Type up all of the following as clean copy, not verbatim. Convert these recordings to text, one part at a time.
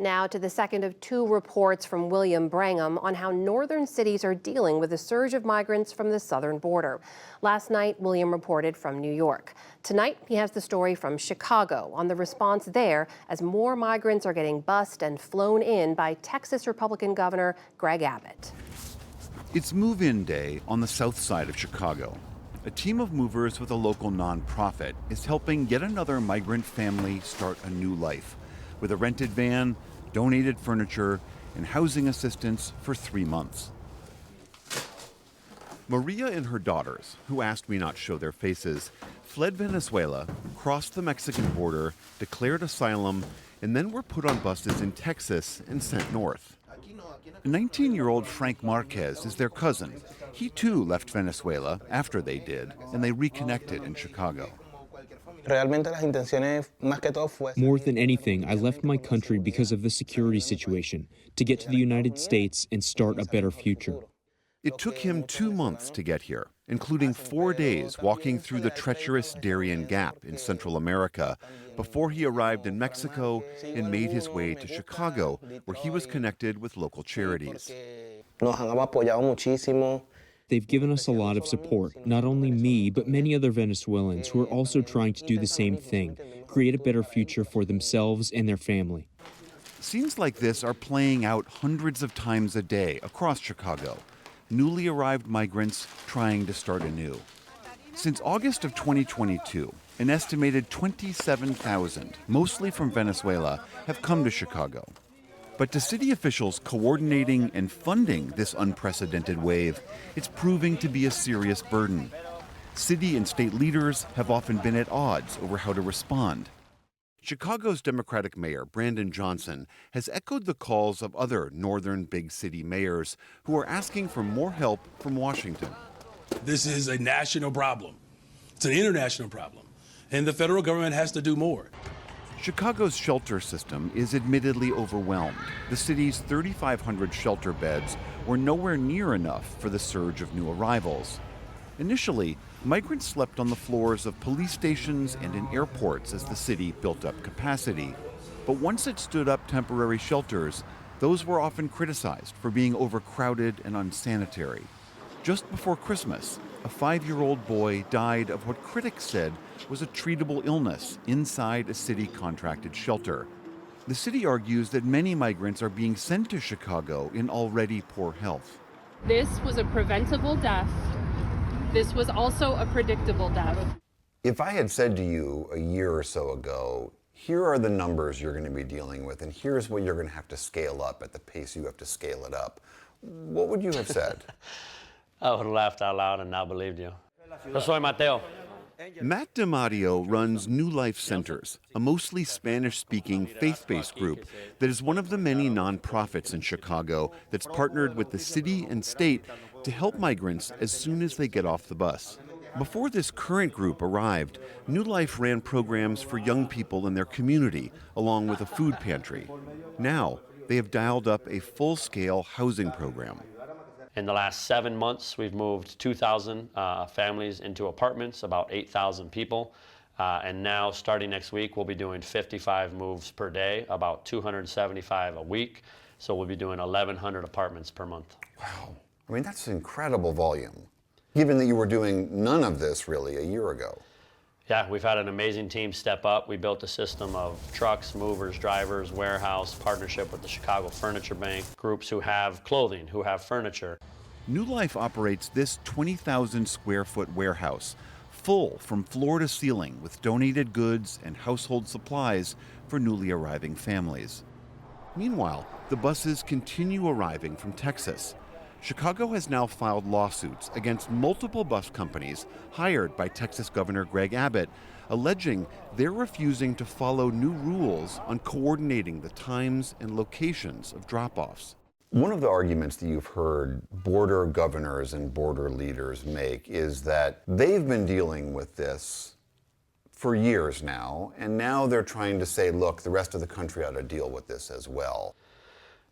Now to the second of two reports from William Brangham on how northern cities are dealing with a surge of migrants from the southern border. Last night, William reported from New York. Tonight, he has the story from Chicago on the response there as more migrants are getting bused and flown in by Texas Republican Governor Greg Abbott. It's move-in day on the south side of Chicago. A team of movers with a local nonprofit is helping yet another migrant family start a new life with a rented van, donated furniture, and housing assistance for 3 months. Maria and her daughters, who asked me not show their faces, fled Venezuela, crossed the Mexican border, declared asylum, and then were put on buses in Texas and sent north. 19-year-old Frank Marquez is their cousin. He too left Venezuela after they did, and they reconnected in Chicago. More than anything, I left my country because of the security situation, to get to the United States and start a better future. It took him 2 months to get here, including 4 days walking through the treacherous Darien Gap in Central America, before he arrived in Mexico and made his way to Chicago, where he was connected with local charities. They've given us a lot of support, not only me, but many other Venezuelans who are also trying to do the same thing, create a better future for themselves and their family. Scenes like this are playing out hundreds of times a day across Chicago. Newly arrived migrants trying to start anew. Since August of 2022, an estimated 27,000, mostly from Venezuela, have come to Chicago. But to city officials coordinating and funding this unprecedented wave, it's proving to be a serious burden. City and state leaders have often been at odds over how to respond. Chicago's Democratic Mayor, Brandon Johnson, has echoed the calls of other northern big city mayors who are asking for more help from Washington. This is a national problem. It's an international problem. And the federal government has to do more. Chicago's shelter system is admittedly overwhelmed. The city's 3,500 shelter beds were nowhere near enough for the surge of new arrivals. Initially, migrants slept on the floors of police stations and in airports as the city built up capacity. But once it stood up temporary shelters, those were often criticized for being overcrowded and unsanitary. Just before Christmas, a 5-year-old boy died of what critics said was a treatable illness inside a city-contracted shelter. The city argues that many migrants are being sent to Chicago in already poor health. This was a preventable death. This was also a predictable death. If I had said to you a year or so ago, here are the numbers you're going to be dealing with, and here's what you're going to have to scale up at the pace you have to scale it up, what would you have said? I would have laughed out loud and not believed you. Yo soy Mateo. Matt DiMatteo runs New Life Centers, a mostly Spanish-speaking faith-based group that is one of the many nonprofits in Chicago that's partnered with the city and state to help migrants as soon as they get off the bus. Before this current group arrived, New Life ran programs for young people in their community, along with a food pantry. Now, they have dialed up a full-scale housing program. In the last 7 months, we've moved 2,000 families into apartments, about 8,000 people. And now, starting next week, we'll be doing 55 moves per day, about 275 a week. So we'll be doing 1,100 apartments per month. Wow. I mean, that's incredible volume, given that you were doing none of this really a year ago. Yeah, we've had an amazing team step up. We built a system of trucks, movers, drivers, warehouse, partnership with the Chicago Furniture Bank, groups who have clothing, who have furniture. New Life operates this 20,000 square foot warehouse, full from floor to ceiling with donated goods and household supplies for newly arriving families. Meanwhile, the buses continue arriving from Texas. Chicago has now filed lawsuits against multiple bus companies hired by Texas Governor Greg Abbott, alleging they're refusing to follow new rules on coordinating the times and locations of drop-offs. One of the arguments that you've heard border governors and border leaders make is that they've been dealing with this for years now, and now they're trying to say, look, the rest of the country ought to deal with this as well.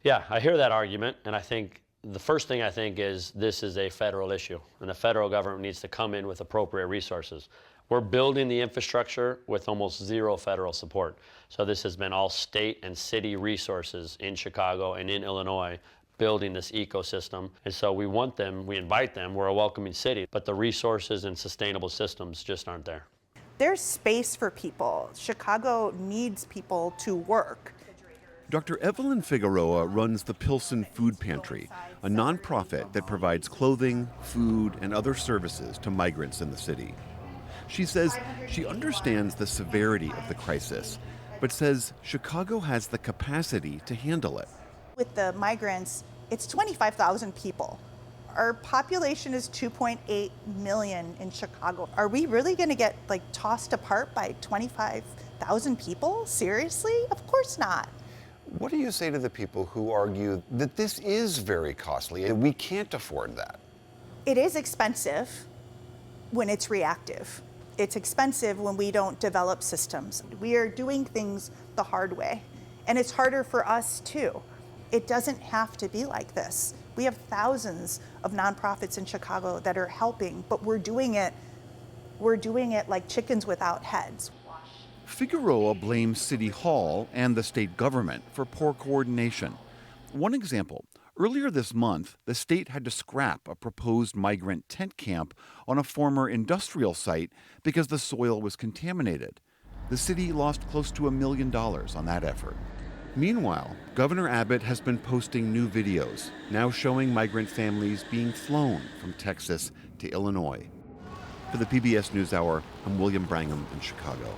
Yeah, I hear that argument, and I think the first thing I think is this is a federal issue, and the federal government needs to come in with appropriate resources. We're building the infrastructure with almost zero federal support. So this has been all state and city resources in Chicago and in Illinois building this ecosystem. And so we want them, we invite them, we're a welcoming city, but the resources and sustainable systems just aren't there. There's space for people. Chicago needs people to work. Dr. Evelyn Figueroa runs the Pilsen Food Pantry, a nonprofit that provides clothing, food, and other services to migrants in the city. She says she understands the severity of the crisis, but says Chicago has the capacity to handle it. With the migrants, it's 25,000 people. Our population is 2.8 million in Chicago. Are we really going to get tossed apart by 25,000 people? Seriously? Of course not. What do you say to the people who argue that this is very costly and we can't afford that? It is expensive when it's reactive. It's expensive when we don't develop systems. We are doing things the hard way, and it's harder for us too. It doesn't have to be like this. We have thousands of nonprofits in Chicago that are helping, but we're doing it like chickens without heads. Figueroa blames City Hall and the state government for poor coordination. One example, earlier this month, the state had to scrap a proposed migrant tent camp on a former industrial site because the soil was contaminated. The city lost close to $1 million on that effort. Meanwhile, Governor Abbott has been posting new videos, now showing migrant families being flown from Texas to Illinois. For the PBS NewsHour, I'm William Brangham in Chicago.